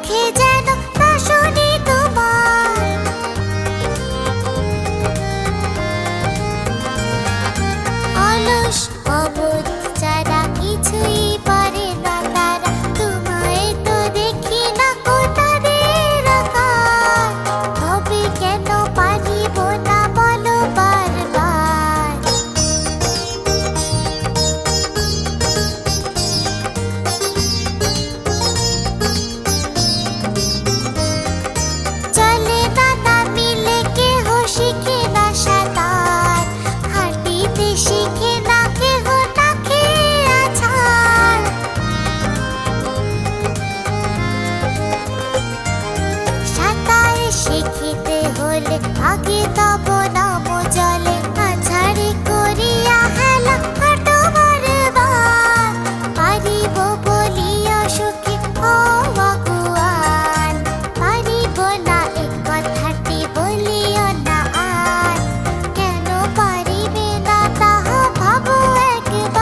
মুখে যেন না শুনি তোমার। অলস অবোধ যারা কিছুই পারে না তারা, তোমায় তো দেখি না কোথাদের আকার। তবে কেন পারিব না বলো বারবার। চলে না না মিলে কেহ শিখে না সাঁতার, হাঁটিতে শিখে না কেহ না খেয়ে আছাড়। সাঁতার শিখিতে হলে আগে তব নাম জলে, আছাড়ে করিয়া হেলা হাঁটো বারবার। পারিব বলিয়া সুখে অবাগুয়ান, পারিব না এ কথাটি বলিও না আর। কেন পারিবে না তাহা ভাবো একবার।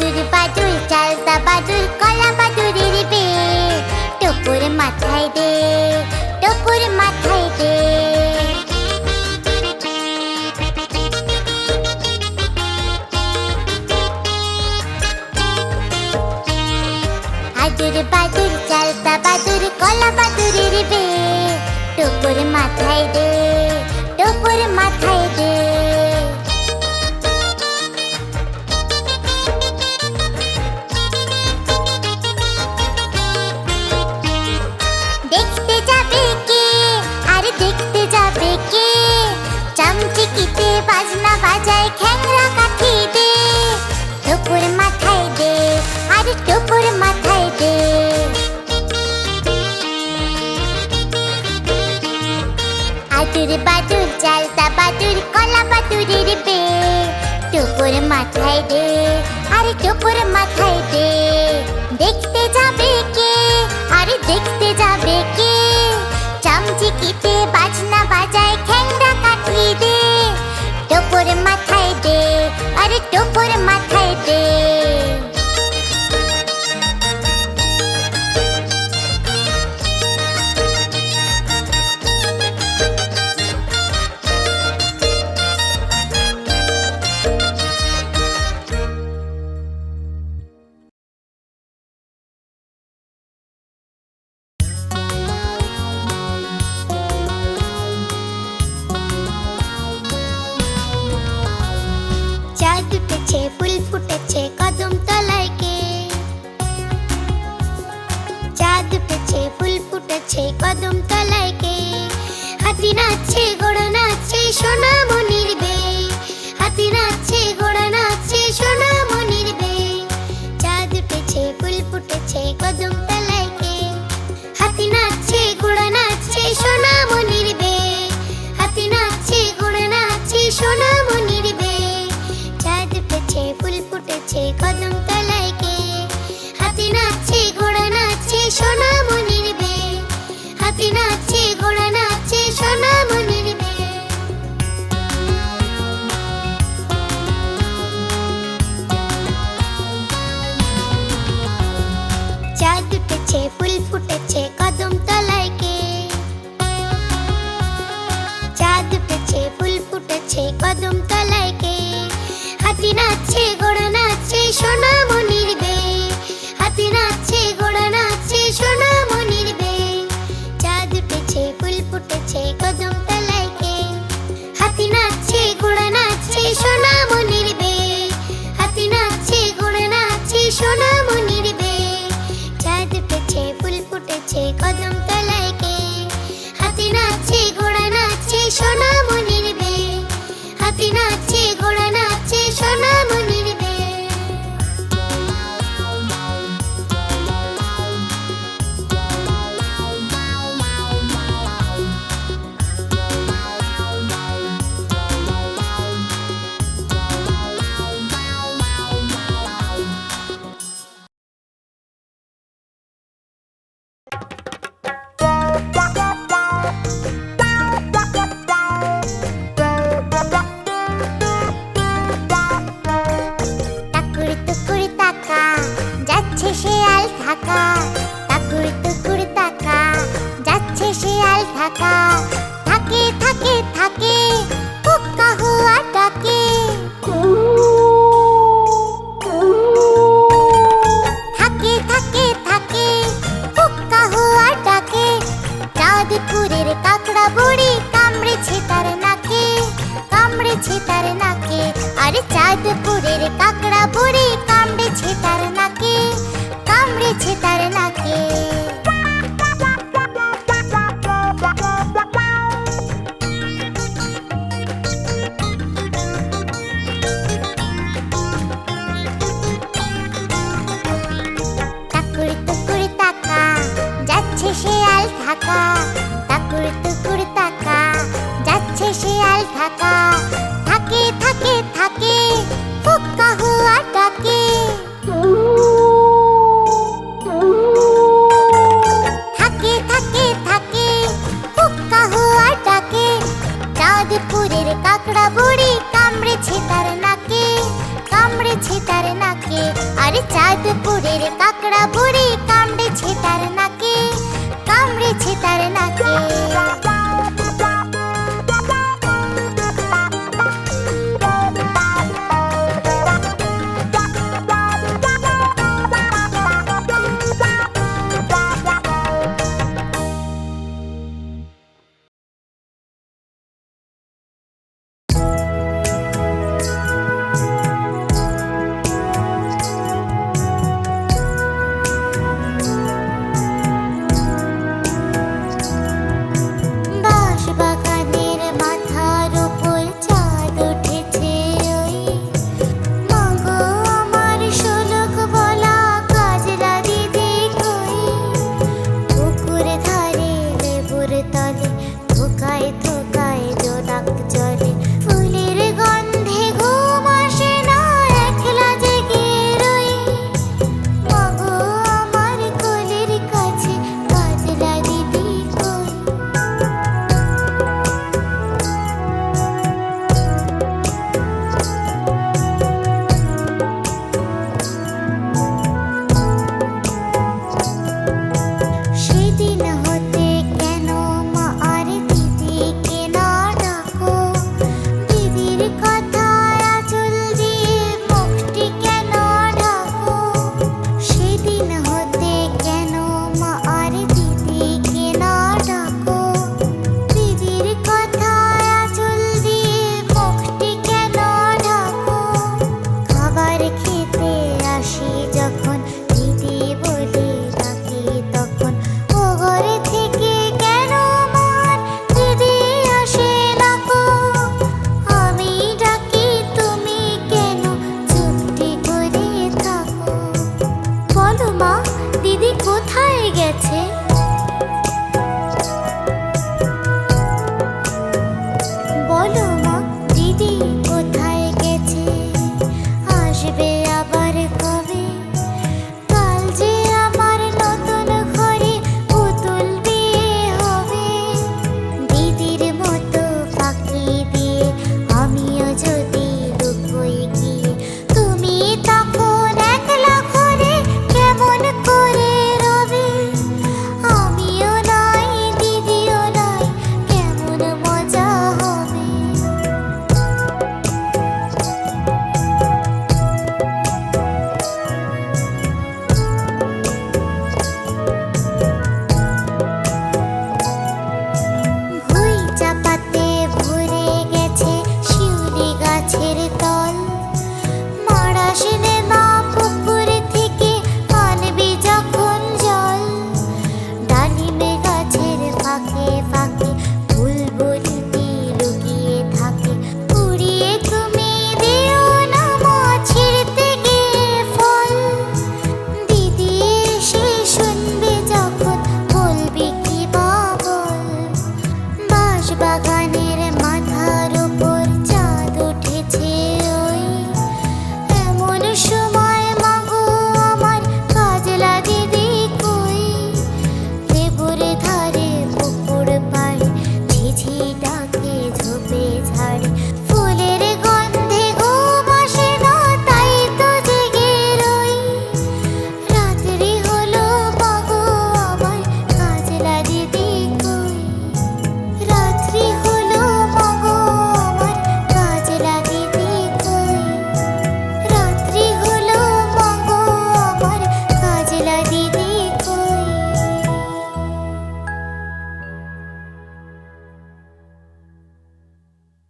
বাদুর বাদুর চালতা বাদুর কলা বাদুরের বে টুকুর মাথায় দে টুকুর মাথায় দে বাদুর বাদুর চালতা বাদুর কলা বাদুরের বে টুকুর মাথায় দে টুকুর মাথায় দে দেখতে যাবে কে আর দেখতে যাবে কে চামচিকিতে বাজনা বাজায় খ্যাংরা কাঠি দে টুকুর মাথায় দে আর টুকুর মাথায় দে আদুর বাদুর চালতা বাদুর কলা বাদুরের বে টুকুর মাথায় দে আর টুকুর মাথায় দে দেখতে যাবে কে আর দেখতে যাবে কে চামচিকিতে বাজনা বাজায় খ্যাংরা কাঠি দে টুকুর মাথায় দে আর টুকুর মাথায় দে চাঁদ উঠেছে ফুল ফুটেছে কদম তলায় কে চাঁদ উঠেছে ফুল ফুটেছে কদম তলায় কে হাতি নাচছে ঘোড়া নাচছে সোনা মনির বে হাতি নাচছে ঘোড়া নাচছে সোনা মনির বে চাঁদ উঠেছে ফুল ফুটেছে কদম তলায় কে হাতি নাচছে ঘোড়া নাচছে সোনা মনির বে হাতি নাচছে ঘোড়া নাচছে সোনা মনির বে চাঁদ উঠেছে ফুল ফুটেছে কদম তলায় কে হাতি নাচছে ঘোড়া নাচছে সোনা মনির বে হাতি নাচছে ঘোড়া নাচছে সোনা মনির বে চাঁদ উঠেছে ফুল ফুটেছে কদম তলায় কে চাঁদ উঠেছে ফুল ফুটেছে কদম তলায় কে হাতি নাচছে ঘোড়া নাচছে সোনা মনির বে হাতি নাচছে ঘোড়া নাচছে সোনা মনির বে চাঁদ উঠেছে ফুল ফুটেছে কদম তলায় কে হাতি নাচছে ঘোড়া নাচছে সোনা মনির বে হাতি নাচছে ঘোড়া নাচছে সোনা মনির বে চাঁদ উঠেছে ফুল ফুটেছে কদম তলায় কে হাতি নাচছে ঘোড়া নাচছে সোনা মনির বে হাতি নাচছে ঘোড়া নাচছে সোনা মনির বে টাকুর টুকুর তাকা যাচ্ছে শেয়াল ঢাকা টাকুর টুকুর তাকা যাচ্ছে শেয়াল ঢাকা থাকে থাকে থাকে কুক্কা হুয়া ডাকে থাকে থাকে থাকে কুক্কা হুয়া ডাকে চাঁদপুরের কাকড়া বুড়ি কামড়েছে তার নাকে কামড়েছে তার নাকে আরে চাঁদপুরের কাকড়া বুড়ি কামড়েছে তার নাকে কামড়েছে তার নাকে টাকুর টুকুর তাকা যাচ্ছে শেয়াল ঢাকা টাকুর টুকুর তাকা যাচ্ছে শেয়াল ঢাকা থাকে থাকে থাকে কুক্কা হুয়া ডাকে থাকে থাকে থাকে কুক্কা হুয়া ডাকে চাঁদপুরের কাকড়া বুড়ি কামড়েছে তার নাকে কামড়েছে তার নাকে আরে চাঁদপুরের কাকড়া বুড়ি কামড়েছে তার নাকে, কামড়েছে তার নাকে।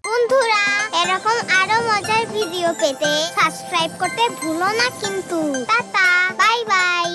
বন্ধুরা এরকম আরো মজার ভিডিও পেতে সাবস্ক্রাইব করতে ভুলো না কিন্তু। Tata, bye bye.